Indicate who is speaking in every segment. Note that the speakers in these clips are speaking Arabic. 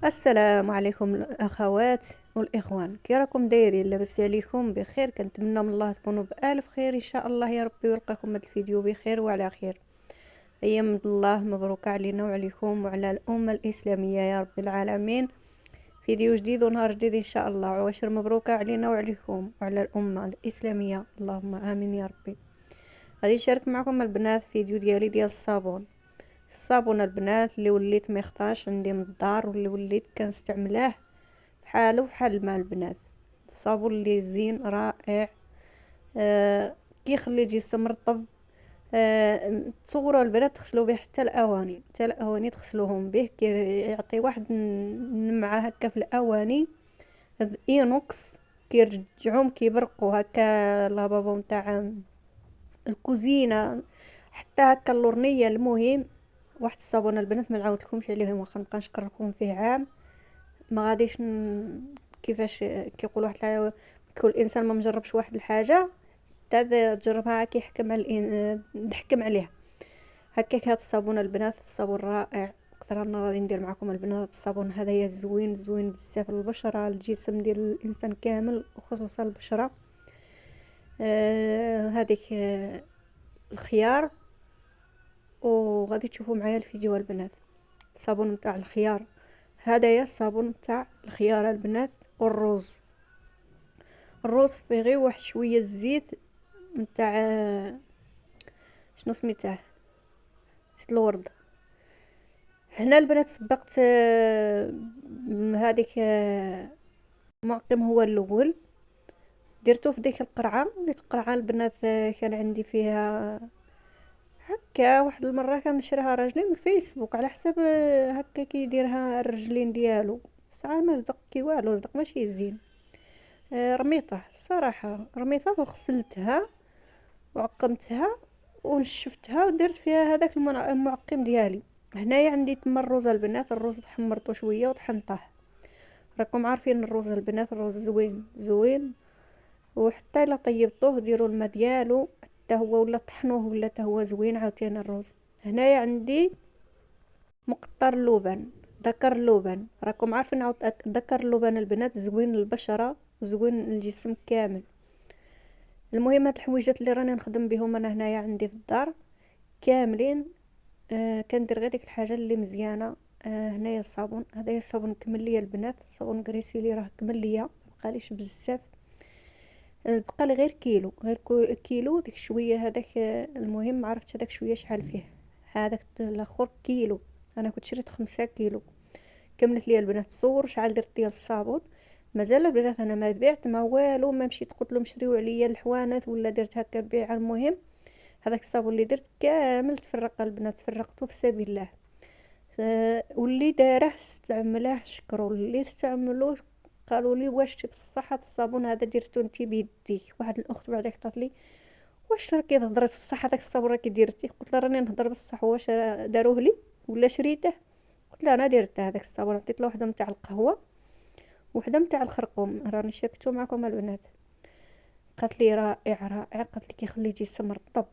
Speaker 1: السلام عليكم الاخوات والاخوان، كي راكم دايرين؟ لاباس عليكم بخير؟ كنتمنى من الله تكونوا بالف خير ان شاء الله يا ربي، ويلقاكم هذا الفيديو بخير وعلى خير. ايام الله مبروك علينا وعليكم وعلى الامه الاسلاميه يا رب العالمين. فيديو جديد ونهار جديد ان شاء الله، وعشر مبروكه علينا وعليكم وعلى الامه الاسلاميه، اللهم امين يا ربي. غادي نشارك معكم البنات فيديو ديال الصابون البنات اللي وليت ما يخطاش عندي من الدار، واللي وليت كنستعملاه بحالو بحال الماء البنات. الصابون اللي زين رائع، كيخلي الجسم مرطب. تصوروا البنات تغسلوا به حتى الاواني تغسلوهم به، كيعطي واحد النمعه هكا في الاواني. هذا اينوكس كيرجعوهم كيبرقوا هكا، لافابو نتاع الكوزينه، حتى هكا اللورنيه. المهم واحد الصابون البنات ما نعاودلكمش عليهم، واخا نبقى نشكركم فيه عام ما غاديش كيفاش كيقول واحد كل انسان ما مجربش واحد الحاجه حتى تجربها كيحكم على نحكم عليها. هكاك هاد الصابون البنات، الصابون رائع. اكثر انا غادي ندير معكم البنات الصابون هذايا زوين زوين بزاف للبشره، الجسم ديال الانسان كامل وخصوصا البشره. هذيك الخيار. وغادي تشوفوا معايا الفيديو البنات. الصابون نتاع الخيار، هذايا الصابون نتاع الخيار البنات. والروز، الروز فيه غير واحد شويه الزيت نتاع شنو سميتاه، زيت الورد. هنا البنات سبقت هذيك معقم هو الاول، درتو في ديك القرعه. ديك القرعه البنات كان عندي فيها هكا واحد المره كنشريها راجلي من الفيسبوك على حسب هكا كيديرها الرجلين ديالو. ساعه ما صدق كي والو، صدق ماشي زين. رميته صراحه، رميتها وغسلتها وعقمتها ونشفتها ودرت فيها هذاك المعقم ديالي. هنايا عندي تما الروز البنات، الروز تحمرته شويه وطحنته. راكم عارفين الروز البنات، الروز زوين زوين. وحتى الا طيبتوه ديروا الماء ديالو حتى هو، ولا طحنوه ولا حتى هو زوين. عاوتاني الروز هنايا عندي مقطر اللبن، ذكر اللبن. راكم عارفين عاود ذكر اللبن البنات زوين للبشره وزوين للجسم كامل. المهم هاد الحويجات اللي راني نخدم بهم انا هنايا عندي في الدار كاملين، كندير غير ديك الحاجه اللي مزيانه. هنايا الصابون، هذايا الصابون كمل ليا البنات، الصابون غريسيلي راه كمل ليا، مبقاليش بزاف. بقى لي غير كيلو، غير كيلو ديك شويه هذاك. المهم ما عرفتش هذاك شويه شحال فيه. هذاك الاخر كيلو، انا كنت شريت 5 كيلو. كملت ليا البنات. تصور شحال درت ديال الصابون. مازال البنات انا ما بعت ما والو، ما مشيت قلت لهم شريو عليا الحوانات ولا درت هكا بيع. المهم هذاك الصابون اللي درت كامل تفرق البنات، فرقته في سبيل الله. واللي داره استعملاه شكروا، اللي استعملوه قالوا لي واش بصح هاد الصابون هذا درتو انت بيديك. واحد الاخت بعدا قالت لي واش راكي تهضري بصح هذاك الصابون راكي درتيه؟ قلت لها راني نهضر بصح، واش داروه لي ولا شريته؟ قلت لها انا درته هذاك الصابون. عطيت له وحده نتاع القهوه وحده نتاع الخرقوم، راني شاركتو معكم البنات. قالت لي رائع رائع، قالت لي كيخلي الجسم مرطب.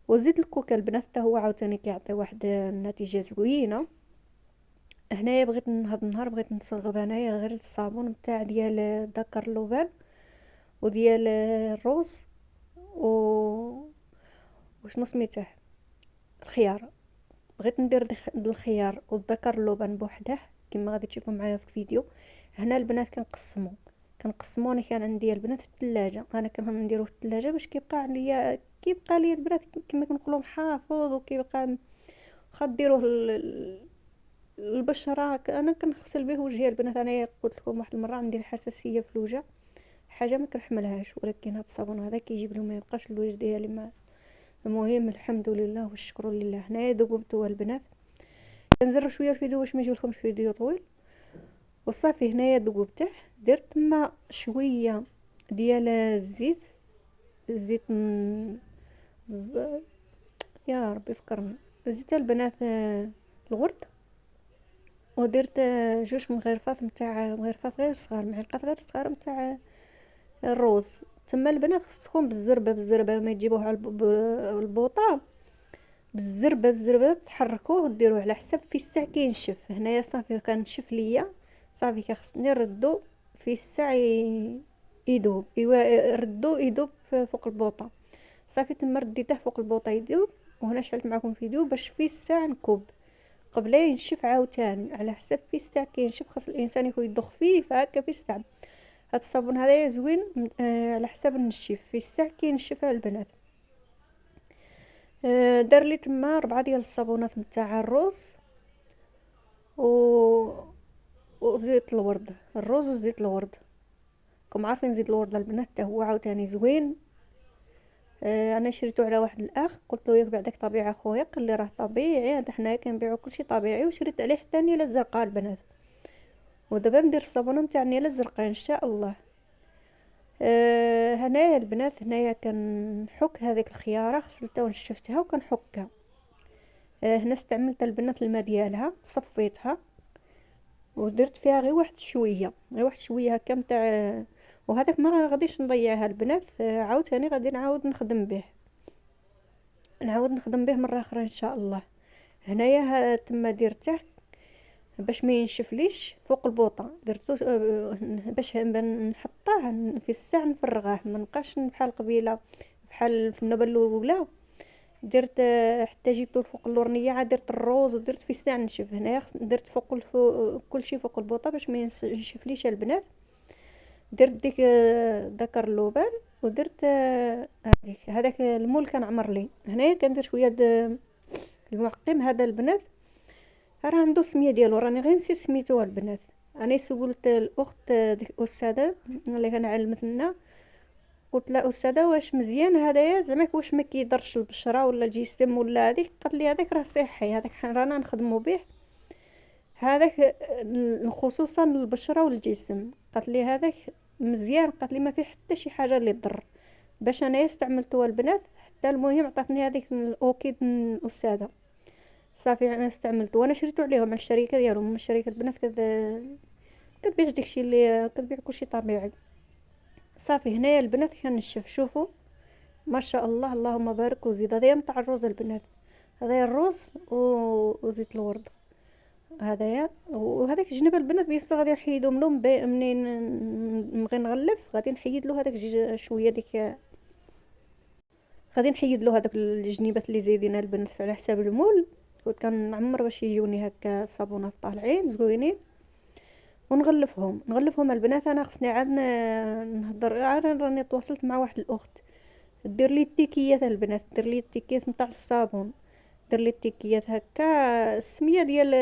Speaker 1: وزيت الكوكا البنات حتى هو عاوتاني كيعطي واحد النتيجه زوينه. هنايا بغيت هاد النهار بغيت نصغب انايا غير الصابون نتاع ديال دكر اللبان وديال الروز و وشنو سميته الخيار. بغيت ندير الخيار والذكر اللبن بوحده كما غادي تشوفوا معايا في الفيديو. هنا البنات كنقسمو انا كان عندي البنات في الثلاجه، انا كنديروه في الثلاجه باش كيبقى ليا البنات كما كنقولوا محافظ، وكيبقى واخا ديروه البشره. انا كنغسل به وجهي البنات. انا قلت لكم واحد المره عندي الحساسيه في الوجه، حاجه ما كنحملهاش، ولكن هذا الصابون هذا كيجيب لي ما يبقاش الوجه ديالي ما. المهم الحمد لله والشكر لله. هنايا ذوبتو البنات. كنزر شويه الفيديو باش ما يجيولكمش فيديو طويل. وصافي هنايا ذوبته. درت مع شويه ديال الزيت، زيت ز... يا ربي فكرني، زيت البنات الورد. ودرت جوج مغرفات غير صغار، معلقات غير صغار نتاع الروز. تما البنات خص تكون بالزربه ما تجيبوها على البوطه. بالزربه بالزربه تحركوه وديروه على حسب في الساع كينشف. هنايا صافي كنشف ليا، صافي كخصني نردو في الساع يدوب، ايوا ردو يدوب فوق البوطه. صافي تما رديته فوق البوطه يدوب، وهنا شعلت معكم فيديو باش في الساع نكب قبل ينشف عاوتاني على حسب في الساع كينشف. خاص الانسان يكون يضخ خفيف هكا في الساع. هاد الصابون هذا زوين على حسب النشيف في الساع كينشف البنات. دار لي تما 4 ديال الصابونات نتاع الروز و وزيت الورد، الروز وزيت الورد. كم عارفين زيت الورد البنات حتى هو عاوتاني زوين. انا شريته على واحد الاخ، قلت له ياك بعدك طبيعه خويا، قال لي راه طبيعي، هذا حنايا كنبيعو كلشي طبيعي. وشريت عليه حتى النيله الزرقاء البنات. ودابا ندير الصابونه نتاع النيله الزرقاء ان شاء الله. هنايا البنات، هنايا كنحك هذيك الخياره، غسلتها ونشفتها وكنحكها. هنا استعملت البنات الماء ديالها، صفيتها ودرت فيها غير واحد شويه، غير واحد شويه هكا نتاع. وهذاك ما غاديش نضيعها البنات، عاوتاني غادي نعاود نخدم به، نعاود نخدم به مره اخرى ان شاء الله. هنايا تما درته باش ما ينشفليش فوق البوطه، درتو باش نحطاه في الساع نفرغاه، ما نبقاش بحال قبيله بحال في النوبه الاولى. درت حتى جبتو فوق اللورنيه، عاد درت الروز ودرت في الساع نشف. هنايا درت فوق كلشي فوق البوطه باش ما ينشفليش البنات. درت ديك دكر اللبان، ودرت هذاك المول كان عمر لي. هنايا كندير شويه المعقم هذا البنات، راه عنده سميه ديالو، راني غير نسيت سميتو البنات. انا سولت الاخت ديك الاستاذه اللي كنعلمت لنا، قلت لها استاذه واش مزيان هذايا زعما واش ما كيضرش البشره ولا الجسم ولا هذيك؟ قالت لي هذاك راه صحي، هذاك رانا نخدموا به، هذاك خصوصا للبشره والجسم. قالت لي هذاك مزيان، قالت لي ما فيه حتى شي حاجه اللي تضر. باش انا استعملته البنات حتى المهم عطاتني هذيك الاوكيد من الاستاذه. صافي انا استعملته وانا شريته عليهم على الشركه ديالهم، من الشركه البنات كتبيع داكشي اللي كتبيع كلشي طبيعي. صافي هنايا البنات كنشف، شوفوا ما شاء الله اللهم بارك وزيد. هذايا نتاع الروز البنات، هذايا الروز وزيت الورد هذايا. وهذاك الجنب البنات بيصير غادي نحيدو منهم منين نبغي نغلف، غادي نحيد له هذاك شويه ديك، غادي نحيد له هذاك الجنيبات اللي زايدين البنات على حساب المول. كنت كنعمر باش يجوني هكا صابونات طالعين زوينين ونغلفهم البنات. انا خصني عاد نهضر، راني تواصلت مع واحد الاخت دير لي التيكيات البنات، دير لي التيكيات نتاع الصابون، دير لي التيكيات هكا السميه ديال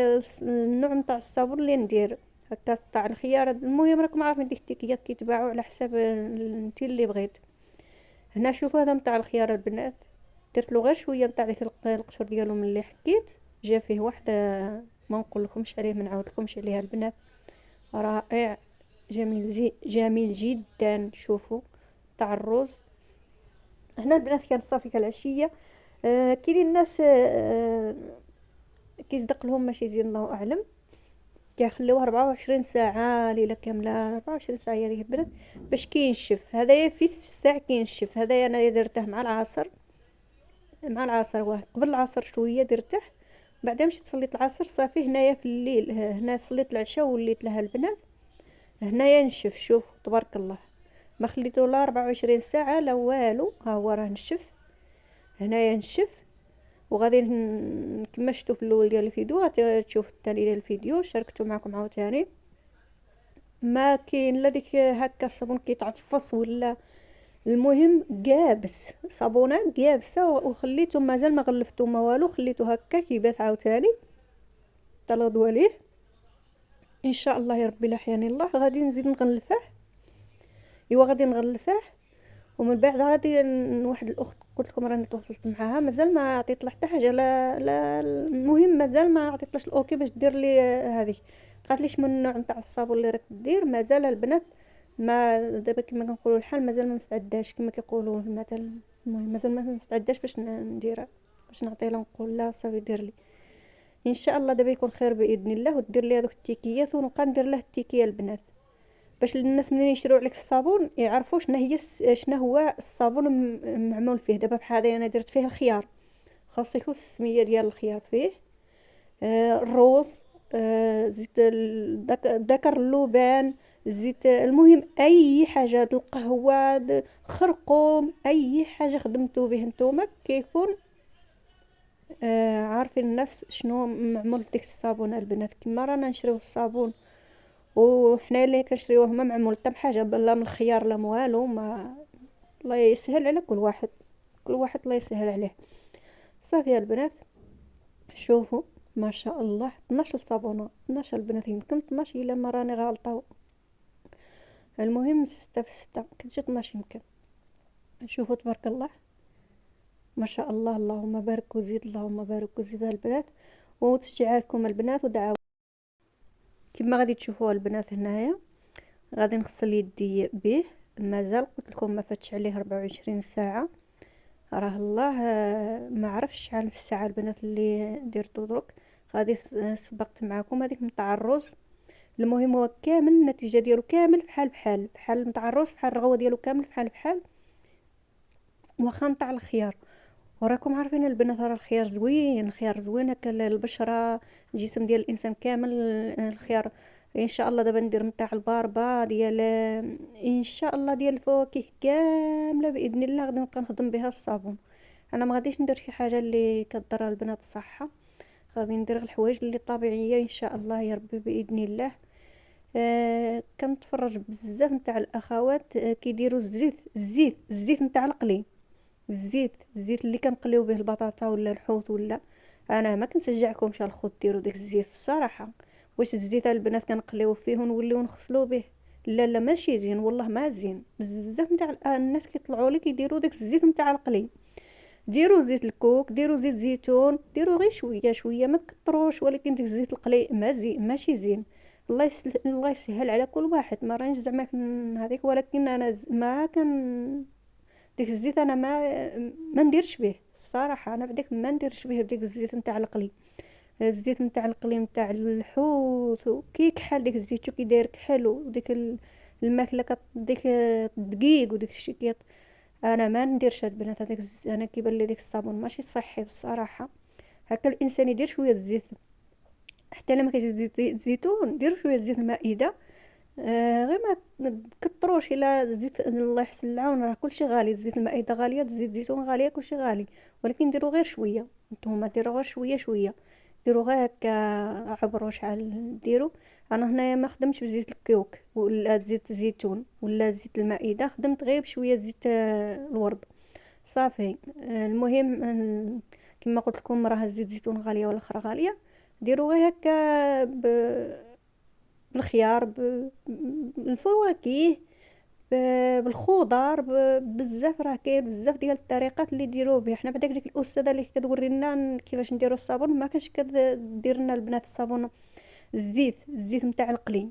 Speaker 1: النوع نتاع الصابون اللي ندير هكا تاع الخيار. المهم راكم عارفين ديك التيكيات كيتباعوا على حساب انت اللي بغيت. هنا شوفوا هذا نتاع الخيار البنات، درت له غير شويه نتاع ديك القشور ديالو من اللي حكيت، جا فيه واحده ما نقول لكمش عليه، ما نعاود لكمش عليها البنات، رائع جميل جميل جدا. شوفوا تاع الروز. هنا البنات كانت صافي كالعشيه. كاينين الناس كيصدق لهم ماشي زين الله اعلم، كيخليوه 24 ساعه ليله كامله، 24 ساعه هذيك البنات باش كينشف. هذايا في الساعه كينشف. هذايا انا درته مع العصر، مع العصر واه قبل العصر شويه درته، بعدين مشيت صليت العصر. صافي هنايا في الليل، هنا صليت العشاء وليت لها البنات. هنايا نشف، شوف تبارك الله، ما خليته لا 24 ساعه لا والو، ها هو راه نشف. هنايا نشف وغادي كما شفتوا في الاول ديال الفيديو تشوف الثاني ديال الفيديو شاركته معكم عاوتاني. ما كاين لا ديك هكا الصابون كيتعفص ولا، المهم قابس صابونه قابسه وخليته مازال ما غلفتو ما والو، خليته هكا كيبات عاوتاني تلغدو عليه. ان شاء الله يا ربي لا حياني الله غادي نزيد نغلفه. ايوا غادي نغلفه ومن بعد غادي واحد الاخت قلت لكم راني تواصلت معاها مازال ما عطيت لها حتى حاجه، لا المهم مازال ما عطيتلاش الاوكي باش دير لي هذه. قالت لي شنو النوع نتاع الصابون اللي راك دير؟ مازال البنات ما دابا كما كنقولوا الحال مازال ما مستعداش كما كيقولوا مثلا. المهم مازال ما مستعداش باش نديرها، باش نعطيها نقول لها صافي دير لي. ان شاء الله دابا يكون خير باذن الله ودير لي هذوك التيكيات ونبقى ندير له التيكيه البنات، باش الناس منين يشريو عليك الصابون يعرفوا شنو هو الصابون معمول فيه. دابا بحال هذا انا درت فيه الخيار، خاص يكون السميه ديال الخيار فيه. الروز، زيت ذكر اللبان، زيت، المهم اي حاجه، القهوه، خرقوم، اي حاجه خدمتو به نتوما كيكون عارفين الناس شنو معمول في ديك الصابونه البنات. كما رانا نشريو الصابون وحنا اللي كنشريوه ما معمول حتى بحاجه، لا من الخيار لا والو. ما الله يسهل على كل واحد، كل واحد الله يسهل عليه. صافي يا البنات، شوفوا ما شاء الله 12 صابونه، 12 البنات، يمكن 12 الا ما راني غالطه. المهم 6 في 6 كتجي 12 يمكن. شوفوا تبارك الله ما شاء الله، اللهم بارك وزيد، اللهم بارك وزيد البنات. وتشجيعاتكم البنات ودعاو. كما غادي تشوفوا البنات هنايا غادي نغسل يدي به، مازال قلت لكم ما فاتش عليه 24 ساعه. راه الله ما عرفش شحال في الساعه البنات اللي درتو درك. غادي سبقت معكم هذيك نتاع الرز. المهم هو كامل النتيجه ديالو كامل بحال بحال بحال نتاع الرز، بحال الرغوه ديالو كامل بحال بحال. واخا نتاع الخيار، وراكم عارفين البنات راه الخيار زوين، الخيار زوين هكا البشره، الجسم ديال الانسان كامل. الخيار ان شاء الله دابا ندير نتاع الباربه ديال، ان شاء الله ديال الفواكه كامله باذن الله غادي نبقى نخدم بها الصابون. انا ما غاديش ندير شي حاجه اللي كضر البنات الصحه، غادي ندير الحوايج اللي طبيعيه ان شاء الله يا ربي باذن الله. كنتفرج بزاف نتاع الاخوات كيديروا الزيت نتاع القلي، الزيت اللي كنقليو به البطاطا ولا الحوت ولا. انا ما كنشجعكمش الخوت ديروا داك الزيت بصراحه. واش الزيت البنات كنقليو فيه ونوليو نغسلو به؟ لا لا ماشي زين، والله ما زين. بزاف نتاع الناس كيطلعوا لي كيديروا داك الزيت نتاع القلي. ديروا زيت الكوك، ديروا زيت زيتون، ديروا غير شويه شويه ما تكتروش، ولكن ديك الزيت القلي ما زين ماشي زين. الله يسهل على كل واحد، ما رانيش زعما هذيك، ولكن انا ما كان ديك الزيت انا ما نديرش به الصراحه. انا بديك ما نديرش به بديك الزيت نتاع القلي. الزيت نتاع القلي نتاع الحوت كي كحل ديك الزيت شو كي داير كحل، وديك الماكله ديك الدقيق وديك الشيء. انا ما نديرش البنات هذاك انا كيبان لي ديك الصابون ماشي صحي بصراحه. هكا الانسان يدير شويه الزيت، حتى لما كيجي زيت زيتون ديروا شويه زيت المائده. غير ما تكتروش، الا زيت الله يحسن العون راه كلشي غالي، زيت المائده غاليه، زيت الزيتون غاليه، كلشي غالي. ولكن ديروا غير شويه، نتوما ديروا غير شويه شويه، ديروا غير هكا عبروا شحال ديروا. انا هنايا ما خدمتش بزيت الكوك ولا زيت الزيتون ولا زيت المائده، خدمت غير بشويه زيت الورد صافي. المهم كما قلت لكم راه زيت الزيتون غاليه والاخرى غاليه. ديروا غير هكا بالخيار، بالفواكه، بالخضر، بزاف. راه كاين بزاف ديال الطريقات اللي ديروه به. حنا بعدا ديك الاستاذه اللي كتوري لنا كيفاش نديروا الصابون ما كانش كدير لنا البنات الصابون الزيت نتاع القلي.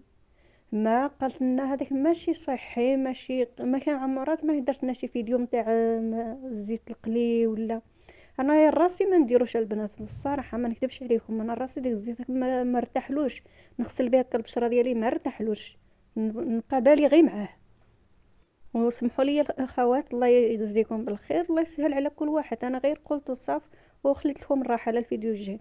Speaker 1: ما قالت لنا هذاك ماشي صحي، ماشي ما كان عمرات ما درت لنا شي فيديو نتاع الزيت القلي ولا. انا يا راسي ما نديروش البنات بصراحه، ما نكذبش عليكم. انا راسي ديك الزيت ما ارتاحلوش، نغسل بها البشره ديالي ما ارتاحلوش، نبقى بالي غير معاه. وسمحوا لي الاخوات الله يجزيكم بالخير، الله يسهل على كل واحد. انا غير قلت وصاف وخليت لكم الراحه للفيديو الجاي.